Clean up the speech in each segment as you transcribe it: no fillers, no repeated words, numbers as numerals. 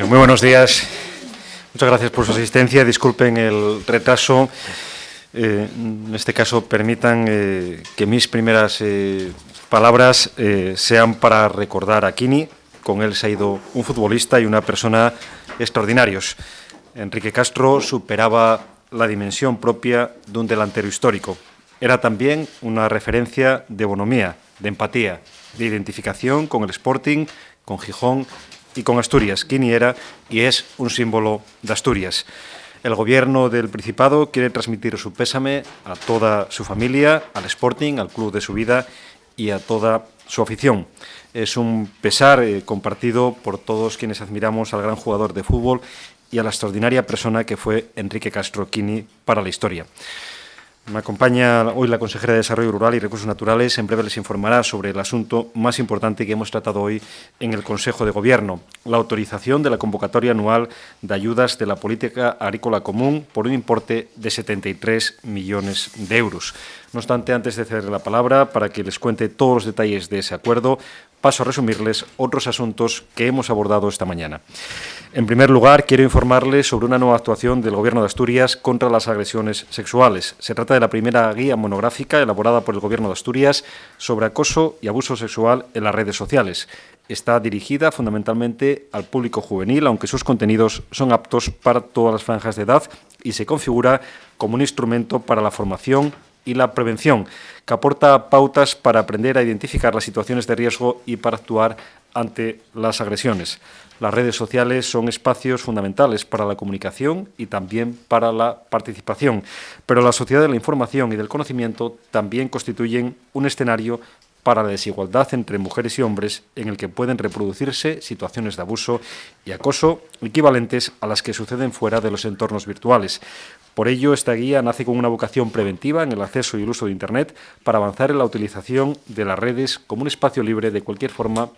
Muy buenos días. Muchas gracias por su asistencia. Disculpen el retraso. En este caso, permitan que mis primeras palabras sean para recordar a Quini. Con él se ha ido un futbolista y una persona extraordinarios. Enrique Castro superaba la dimensión propia de un delantero histórico. Era también una referencia de bonomía, de empatía, de identificación con el Sporting, con Gijón y con Asturias. Quini era y es un símbolo de Asturias. El Gobierno del Principado quiere transmitir su pésame a toda su familia, al Sporting, al club de su vida y a toda su afición. Es un pesar compartido por todos quienes admiramos al gran jugador de fútbol y a la extraordinaria persona que fue Enrique Castro Quini para la historia. Me acompaña hoy la consejera de Desarrollo Rural y Recursos Naturales. En breve les informará sobre el asunto más importante que hemos tratado hoy en el Consejo de Gobierno, la autorización de la convocatoria anual de ayudas de la Política Agrícola Común por un importe de 73 millones de euros. No obstante, antes de ceder la palabra para que les cuente todos los detalles de ese acuerdo, paso a resumirles otros asuntos que hemos abordado esta mañana. En primer lugar, quiero informarles sobre una nueva actuación del Gobierno de Asturias contra las agresiones sexuales. Se trata de la primera guía monográfica elaborada por el Gobierno de Asturias sobre acoso y abuso sexual en las redes sociales. Está dirigida fundamentalmente al público juvenil, aunque sus contenidos son aptos para todas las franjas de edad y se configura como un instrumento para la formación y la prevención, que aporta pautas para aprender a identificar las situaciones de riesgo y para actuar ante las agresiones. Las redes sociales son espacios fundamentales para la comunicación y también para la participación, pero la sociedad de la información y del conocimiento también constituyen un escenario para la desigualdad entre mujeres y hombres en el que pueden reproducirse situaciones de abuso y acoso equivalentes a las que suceden fuera de los entornos virtuales. Por ello, esta guía nace con una vocación preventiva en el acceso y el uso de Internet para avanzar en la utilización de las redes como un espacio libre de cualquier forma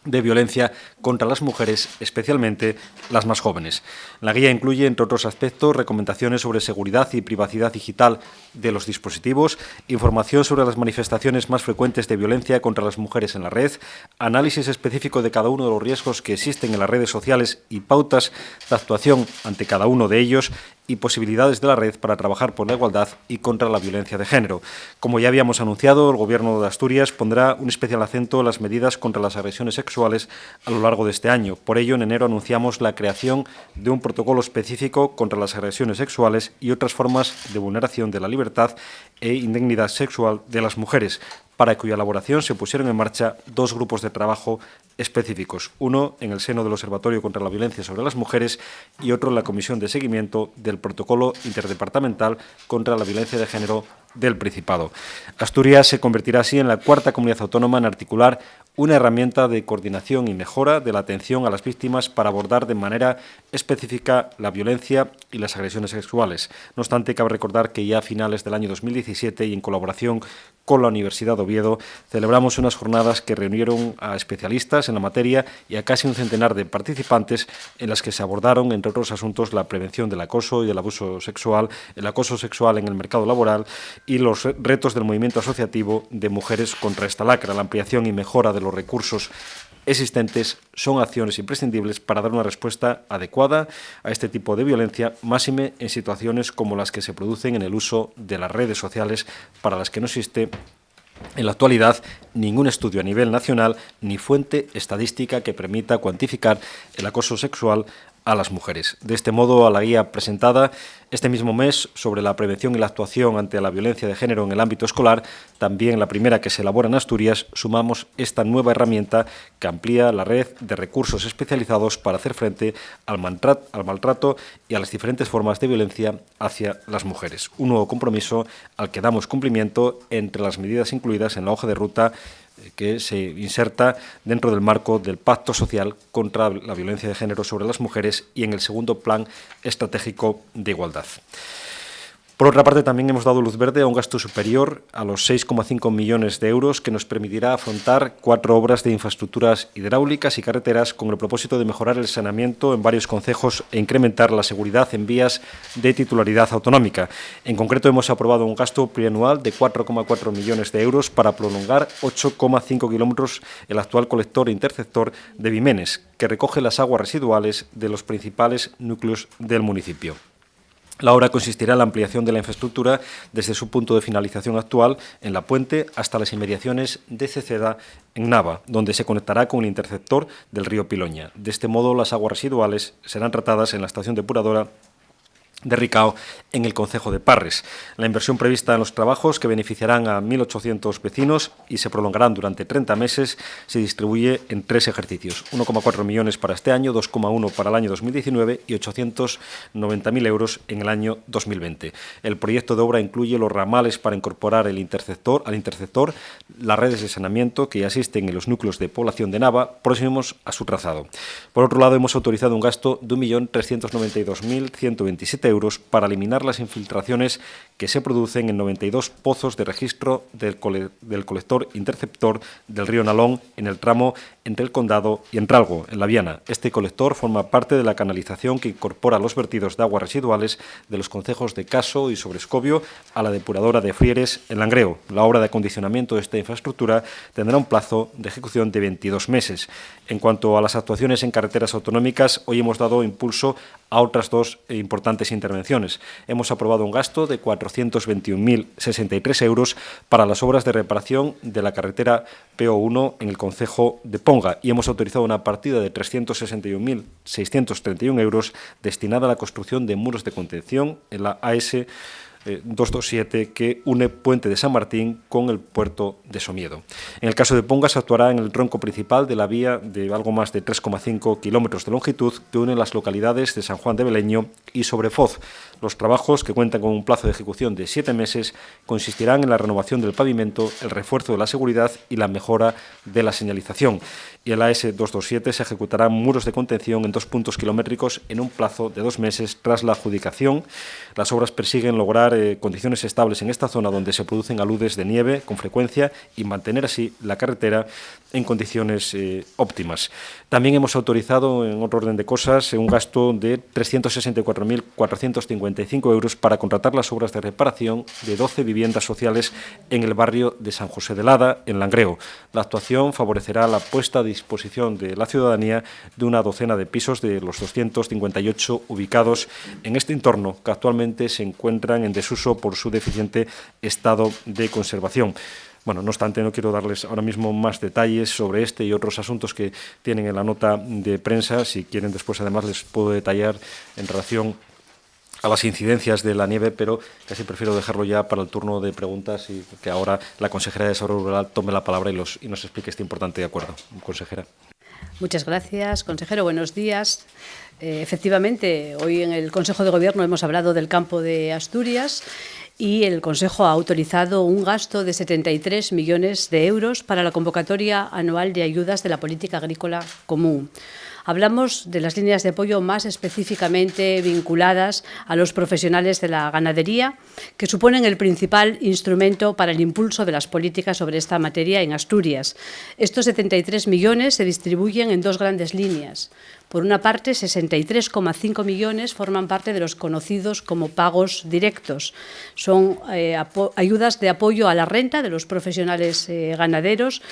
de violencia contra las mujeres, especialmente las más jóvenes. La guía incluye, entre otros aspectos, recomendaciones sobre seguridad y privacidad digital de los dispositivos, información sobre las manifestaciones más frecuentes de violencia contra las mujeres en la red, análisis específico de cada uno de los riesgos que existen en las redes sociales y pautas de actuación ante cada uno de ellos y posibilidades de la red para trabajar por la igualdad y contra la violencia de género. Como ya habíamos anunciado, el Gobierno de Asturias pondrá un especial acento en las medidas contra las agresiones sexuales a lo largo de este año. Por ello, en enero anunciamos la creación de un protocolo específico contra las agresiones sexuales y otras formas de vulneración de la libertad e indignidad sexual de las mujeres, para cuya elaboración se pusieron en marcha dos grupos de trabajo específicos, uno en el seno del Observatorio contra la Violencia sobre las Mujeres y otro en la Comisión de Seguimiento del Protocolo Interdepartamental contra la Violencia de Género del Principado. Asturias se convertirá así en la cuarta comunidad autónoma en articular una herramienta de coordinación y mejora de la atención a las víctimas para abordar de manera específica la violencia y las agresiones sexuales. No obstante, cabe recordar que ya a finales del año 2017 y en colaboración con la Universidad de Oviedo, celebramos unas jornadas que reunieron a especialistas en la materia y a casi un centenar de participantes en las que se abordaron, entre otros asuntos, la prevención del acoso y del abuso sexual, el acoso sexual en el mercado laboral y los retos del movimiento asociativo de mujeres contra esta lacra. La ampliación y mejora de los recursos existentes son acciones imprescindibles para dar una respuesta adecuada a este tipo de violencia, máxime en situaciones como las que se producen en el uso de las redes sociales, para las que no existe en la actualidad ningún estudio a nivel nacional ni fuente estadística que permita cuantificar el acoso sexual a las mujeres. De este modo, a la guía presentada este mismo mes sobre la prevención y la actuación ante la violencia de género en el ámbito escolar, también la primera que se elabora en Asturias, sumamos esta nueva herramienta que amplía la red de recursos especializados para hacer frente al maltrato y a las diferentes formas de violencia hacia las mujeres. Un nuevo compromiso al que damos cumplimiento entre las medidas incluidas en la hoja de ruta que se inserta dentro del marco del Pacto Social contra la Violencia de Género sobre las Mujeres y en el segundo Plan Estratégico de Igualdad. Por otra parte, también hemos dado luz verde a un gasto superior a los 6,5 millones de euros que nos permitirá afrontar 4 obras de infraestructuras hidráulicas y carreteras con el propósito de mejorar el saneamiento en varios concejos e incrementar la seguridad en vías de titularidad autonómica. En concreto, hemos aprobado un gasto plurianual de 4,4 millones de euros para prolongar 8,5 kilómetros el actual colector e interceptor de Vimenes, que recoge las aguas residuales de los principales núcleos del municipio. La obra consistirá en la ampliación de la infraestructura desde su punto de finalización actual en La Puente hasta las inmediaciones de Ceceda en Nava, donde se conectará con el interceptor del río Piloña. De este modo, las aguas residuales serán tratadas en la estación depuradora de Ricao, en el concejo de Parres. La inversión prevista en los trabajos, que beneficiarán a 1.800 vecinos y se prolongarán durante 30 meses, se distribuye en 3 ejercicios: 1,4 millones para este año, 2,1 para el año 2019 y 890.000 euros en el año 2020. El proyecto de obra incluye los ramales para incorporar al interceptor, las redes de saneamiento que ya existen en los núcleos de población de Nava, próximos a su trazado. Por otro lado, hemos autorizado un gasto de 1.392.127 euros para eliminar las infiltraciones que se producen en 92 pozos de registro del colector interceptor del río Nalón en el tramo entre el Condado y Entralgo, en La Viana. Este colector forma parte de la canalización que incorpora los vertidos de aguas residuales de los concejos de Caso y Sobrescobio a la depuradora de Frieres en Langreo. La obra de acondicionamiento de esta infraestructura tendrá un plazo de ejecución de 22 meses. En cuanto a las actuaciones en carreteras autonómicas, hoy hemos dado impulso a otras 2 importantes intervenciones. Hemos aprobado un gasto de 421.063 euros para las obras de reparación de la carretera PO1 en el concejo de Ponga y hemos autorizado una partida de 361.631 euros destinada a la construcción de muros de contención en la AS 227 que une Puente de San Martín con el puerto de Somiedo. En el caso de Ponga, se actuará en el tronco principal de la vía de algo más de 3,5 kilómetros de longitud que une las localidades de San Juan de Beleño y Sobrefoz. Los trabajos, que cuentan con un plazo de ejecución de 7 meses, consistirán en la renovación del pavimento, el refuerzo de la seguridad y la mejora de la señalización. Y en la AS227 se ejecutarán muros de contención en 2 puntos kilométricos en un plazo de 2 meses tras la adjudicación. Las obras persiguen lograr condiciones estables en esta zona donde se producen aludes de nieve con frecuencia y mantener así la carretera en condiciones óptimas. También hemos autorizado, en otro orden de cosas, un gasto de 364.455 euros para contratar las obras de reparación de 12 viviendas sociales en el barrio de San José de Lada, en Langreo. La actuación favorecerá la puesta a disposición de la ciudadanía de una docena de pisos de los 258 ubicados en este entorno, que actualmente se encuentran en desuso por su deficiente estado de conservación. Bueno, no obstante, no quiero darles ahora mismo más detalles sobre este y otros asuntos que tienen en la nota de prensa. Si quieren, después además les puedo detallar en relación a las incidencias de la nieve, pero casi prefiero dejarlo ya para el turno de preguntas y que ahora la consejera de Desarrollo Rural tome la palabra y nos explique este importante acuerdo. Consejera. Muchas gracias, consejero. Buenos días. Efectivamente, hoy en el Consejo de Gobierno hemos hablado del campo de Asturias y el Consejo ha autorizado un gasto de 73 millones de euros para la convocatoria anual de ayudas de la Política Agrícola Común. Hablamos de las líneas de apoyo más específicamente vinculadas a los profesionales de la ganadería, que suponen el principal instrumento para el impulso de las políticas sobre esta materia en Asturias. Estos 73 millones se distribuyen en 2 grandes líneas. Por una parte, 63,5 millones forman parte de los conocidos como pagos directos. Son ayudas de apoyo a la renta de los profesionales ganaderos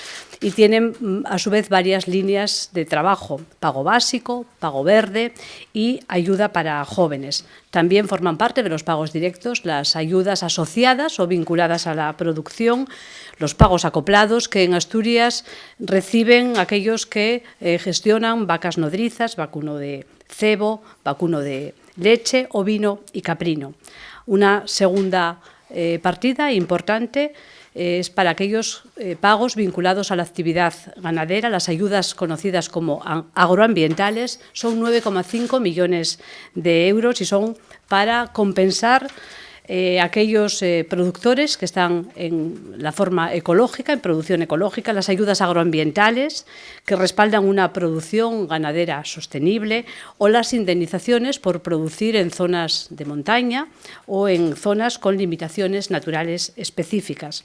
y tienen, a su vez, varias líneas de trabajo: pago básico, pago verde y ayuda para jóvenes. También forman parte de los pagos directos las ayudas asociadas o vinculadas a la producción, los pagos acoplados que en Asturias reciben aquellos que gestionan vacas nodrizas, vacuno de cebo, vacuno de leche, ovino y caprino. Una segunda partida importante es para aquellos pagos vinculados a la actividad ganadera. Las ayudas conocidas como agroambientales son 9,5 millones de euros y son para compensar aquellos productores que están en la forma ecológica, en producción ecológica, las ayudas agroambientales que respaldan una producción ganadera sostenible o las indemnizaciones por producir en zonas de montaña o en zonas con limitaciones naturales específicas.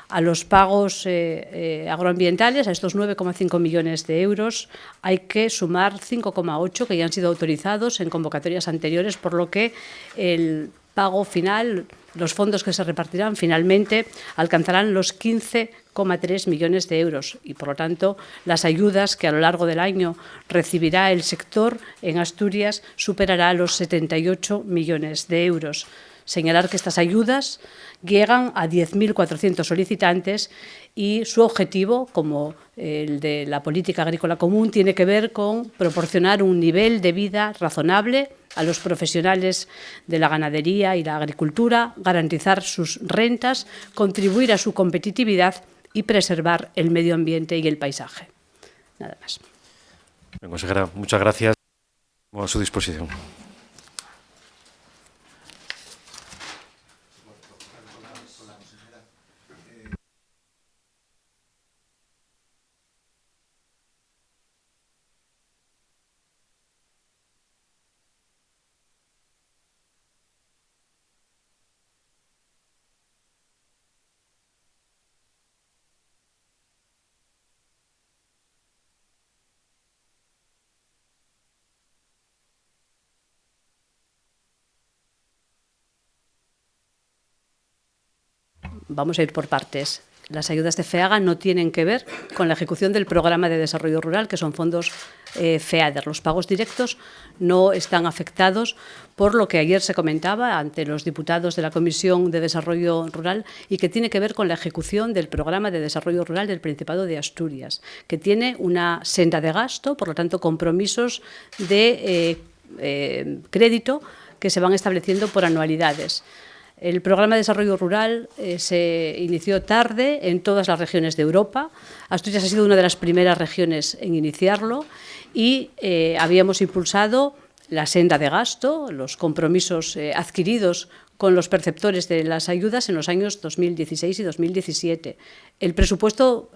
A los pagos agroambientales, a estos 9,5 millones de euros, hay que sumar 5,8 que ya han sido autorizados en convocatorias anteriores, por lo que el pago final, los fondos que se repartirán finalmente alcanzarán los 15,3 millones de euros y, por lo tanto, las ayudas que a lo largo del año recibirá el sector en Asturias superará los 78 millones de euros. Señalar que estas ayudas llegan a 10.400 solicitantes y su objetivo, como el de la política agrícola común, tiene que ver con proporcionar un nivel de vida razonable a los profesionales de la ganadería y la agricultura, garantizar sus rentas, contribuir a su competitividad y preservar el medio ambiente y el paisaje. Nada más. Consejera, muchas gracias. A su disposición. Vamos a ir por partes. Las ayudas de FEAGA no tienen que ver con la ejecución del Programa de Desarrollo Rural, que son fondos FEADER. Los pagos directos no están afectados por lo que ayer se comentaba ante los diputados de la Comisión de Desarrollo Rural y que tiene que ver con la ejecución del Programa de Desarrollo Rural del Principado de Asturias, que tiene una senda de gasto, por lo tanto, compromisos de crédito que se van estableciendo por anualidades. El Programa de Desarrollo Rural se inició tarde en todas las regiones de Europa. Asturias ha sido una de las primeras regiones en iniciarlo y habíamos impulsado la senda de gasto, los compromisos adquiridos con los perceptores de las ayudas en los años 2016 y 2017. El presupuesto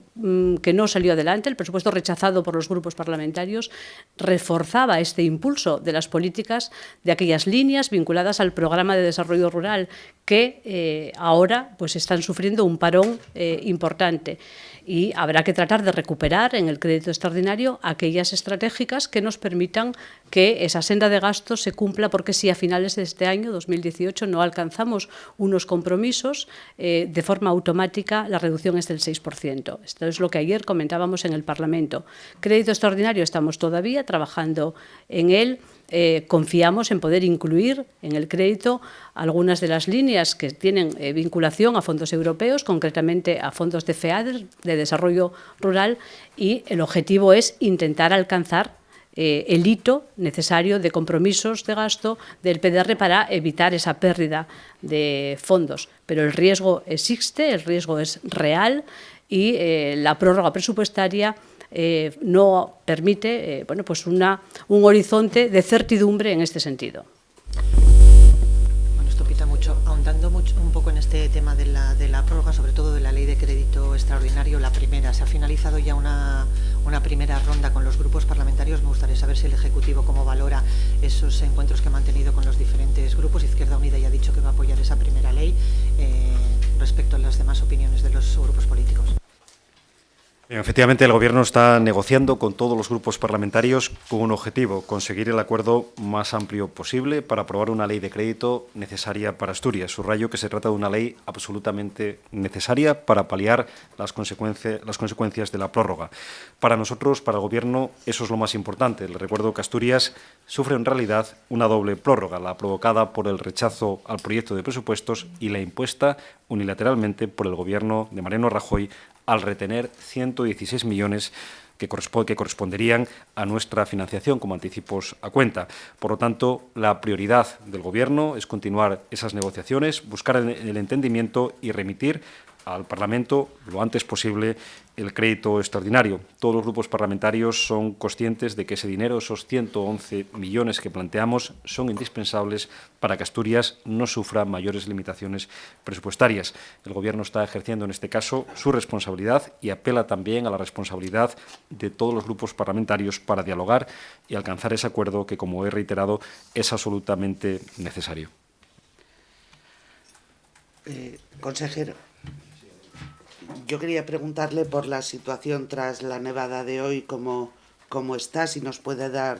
que no salió adelante, el presupuesto rechazado por los grupos parlamentarios, reforzaba este impulso de las políticas de aquellas líneas vinculadas al Programa de Desarrollo Rural que ahora pues, están sufriendo un parón importante. Y habrá que tratar de recuperar en el crédito extraordinario aquellas estratégicas que nos permitan que esa senda de gastos se cumpla, porque si a finales de este año, 2018, no alcanzamos unos compromisos, de forma automática la reducción es del 6%. Esto es lo que ayer comentábamos en el Parlamento. Crédito extraordinario, estamos todavía trabajando en él. Confiamos en poder incluir en el crédito algunas de las líneas que tienen vinculación a fondos europeos, concretamente a fondos de FEADER, de desarrollo rural, y el objetivo es intentar alcanzar el hito necesario de compromisos de gasto del PDR para evitar esa pérdida de fondos. Pero el riesgo existe, el riesgo es real y la prórroga presupuestaria no permite bueno, pues un horizonte de certidumbre en este sentido. Bueno, esto quita mucho. Ahondando un poco en este tema de la prórroga, sobre todo de la ley de crédito extraordinario, la primera, se ha finalizado ya una primera ronda con los grupos parlamentarios. Me gustaría saber si el Ejecutivo cómo valora esos encuentros que ha mantenido con los diferentes grupos. Izquierda Unida ya ha dicho que va a apoyar esa primera ley respecto a las demás opiniones de los grupos políticos. Bien, efectivamente, el Gobierno está negociando con todos los grupos parlamentarios con un objetivo: conseguir el acuerdo más amplio posible para aprobar una ley de crédito necesaria para Asturias. Subrayo que se trata de una ley absolutamente necesaria para paliar las consecuencias de la prórroga. Para nosotros, para el Gobierno, eso es lo más importante. Les recuerdo que Asturias sufre en realidad una doble prórroga, la provocada por el rechazo al proyecto de presupuestos y la impuesta unilateralmente por el Gobierno de Mariano Rajoy al retener 116 millones que corresponderían a nuestra financiación como anticipos a cuenta. Por lo tanto, la prioridad del Gobierno es continuar esas negociaciones, buscar el entendimiento y remitir al Parlamento lo antes posible el crédito extraordinario. Todos los grupos parlamentarios son conscientes de que ese dinero, esos 111 millones que planteamos, son indispensables para que Asturias no sufra mayores limitaciones presupuestarias. El Gobierno está ejerciendo en este caso su responsabilidad y apela también a la responsabilidad de todos los grupos parlamentarios para dialogar y alcanzar ese acuerdo que, como he reiterado, es absolutamente necesario. Consejero, yo quería preguntarle por la situación tras la nevada de hoy, cómo está, si nos puede dar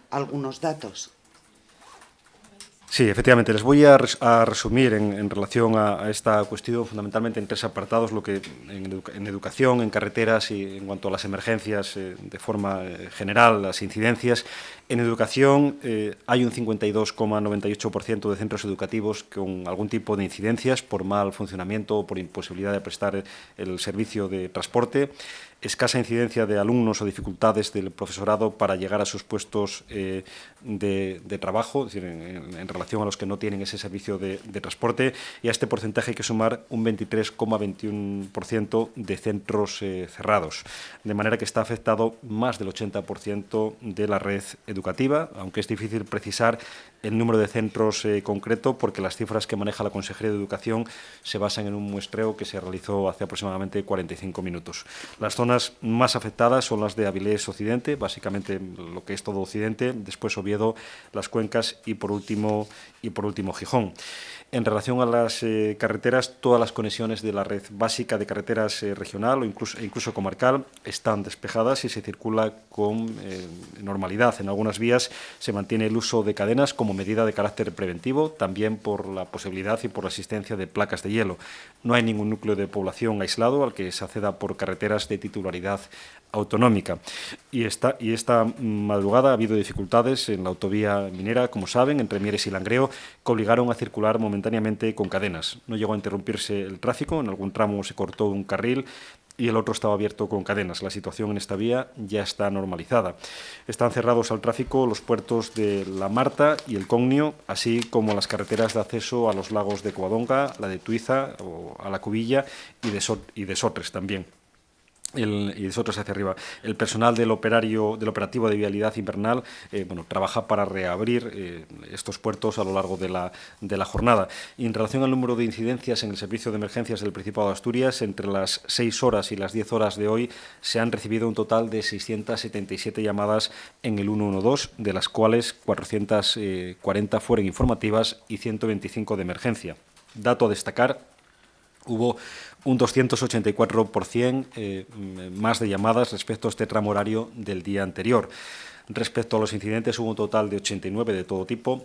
algunos datos. Sí, efectivamente. Les voy a resumir en relación a esta cuestión fundamentalmente en 3 apartados, lo que en educación, en carreteras y en cuanto a las emergencias de forma general, las incidencias. En educación hay un 52,98% de centros educativos con algún tipo de incidencias por mal funcionamiento o por imposibilidad de prestar el servicio de transporte. Escasa incidencia de alumnos o dificultades del profesorado para llegar a sus puestos de trabajo, es decir, en relación a los que no tienen ese servicio de transporte, y a este porcentaje hay que sumar un 23,21% de centros cerrados, de manera que está afectado más del 80% de la red educativa, aunque es difícil precisar el número de centros concreto, porque las cifras que maneja la Consejería de Educación se basan en un muestreo que se realizó hace aproximadamente 45 minutos. Las zonas más afectadas son las de Avilés Occidente, básicamente lo que es todo Occidente, después Oviedo, las Cuencas y por último Gijón. En relación a las carreteras, todas las conexiones de la red básica de carreteras regional o incluso comarcal están despejadas y se circula con normalidad. En algunas vías se mantiene el uso de cadenas como medida de carácter preventivo, también por la posibilidad y por la existencia de placas de hielo. No hay ningún núcleo de población aislado al que se acceda por carreteras de titularidad autonómica. Y esta madrugada ha habido dificultades en la autovía minera, como saben, entre Mieres y Langreo, que obligaron a circular momentáneamente con cadenas. No llegó a interrumpirse el tráfico, en algún tramo se cortó un carril y el otro estaba abierto con cadenas. La situación en esta vía ya está normalizada. Están cerrados al tráfico los puertos de La Marta y el Cognio, así como las carreteras de acceso a los lagos de Covadonga, la de Tuiza, o a la Cubilla y de Sotres también. Y nosotros hacia arriba. El personal del operativo de vialidad invernal trabaja para reabrir estos puertos a lo largo de la jornada. Y en relación al número de incidencias en el servicio de emergencias del Principado de Asturias, entre las 6 horas y las 10 horas de hoy se han recibido un total de 677 llamadas en el 112, de las cuales 440 fueron informativas y 125 de emergencia. Dato a destacar: hubo un 284% más de llamadas respecto a este tramo horario del día anterior. Respecto a los incidentes, hubo un total de 89 de todo tipo,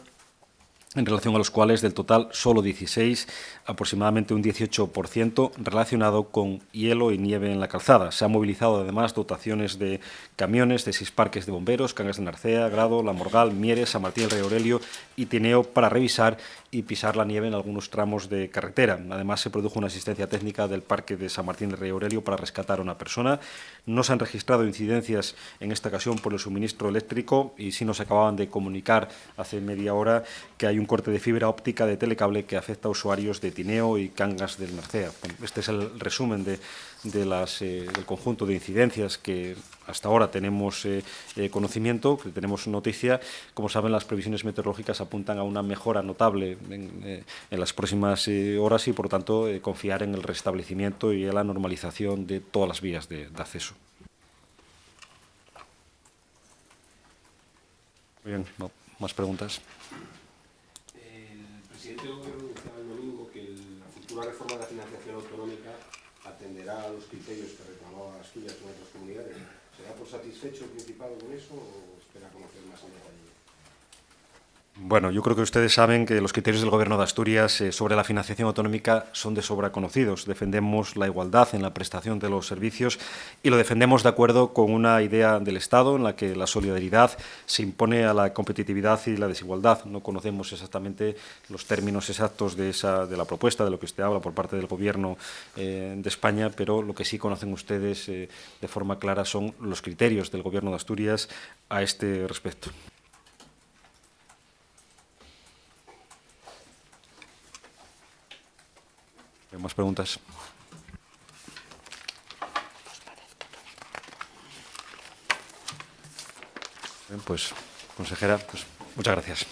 en relación a los cuales del total solo 16, aproximadamente un 18%, relacionado con hielo y nieve en la calzada. Se han movilizado además dotaciones de camiones de 6 parques de bomberos, Cangas de Narcea, Grado, La Morgal, Mieres, San Martín del Rey Aurelio y Tineo para revisar y pisar la nieve en algunos tramos de carretera. Además, se produjo una asistencia técnica del Parque de San Martín del Rey Aurelio para rescatar a una persona. No se han registrado incidencias en esta ocasión por el suministro eléctrico y sí nos acababan de comunicar hace media hora que hay un corte de fibra óptica de telecable que afecta a usuarios de Tineo y Cangas del Narcea. Bueno, este es el resumen del conjunto de incidencias que hasta ahora tenemos conocimiento, que tenemos noticia. Como saben, las previsiones meteorológicas apuntan a una mejora notable en las próximas horas y, por tanto, confiar en el restablecimiento y en la normalización de todas las vías de acceso. Muy bien, no, ¿más preguntas? El presidente del Gobierno anunciaba el domingo que la futura reforma de la financiación autonómica atenderá a los criterios que reclamaba Asturias con otras comunidades. ¿Será por satisfecho el Principado con eso o espera conocer más en detalle? Bueno, yo creo que ustedes saben que los criterios del Gobierno de Asturias sobre la financiación autonómica son de sobra conocidos. Defendemos la igualdad en la prestación de los servicios y lo defendemos de acuerdo con una idea del Estado en la que la solidaridad se impone a la competitividad y la desigualdad. No conocemos exactamente los términos exactos de la propuesta, de lo que usted habla por parte del Gobierno de España, pero lo que sí conocen ustedes de forma clara son los criterios del Gobierno de Asturias a este respecto. ¿Más preguntas? Pues, consejera, pues muchas gracias.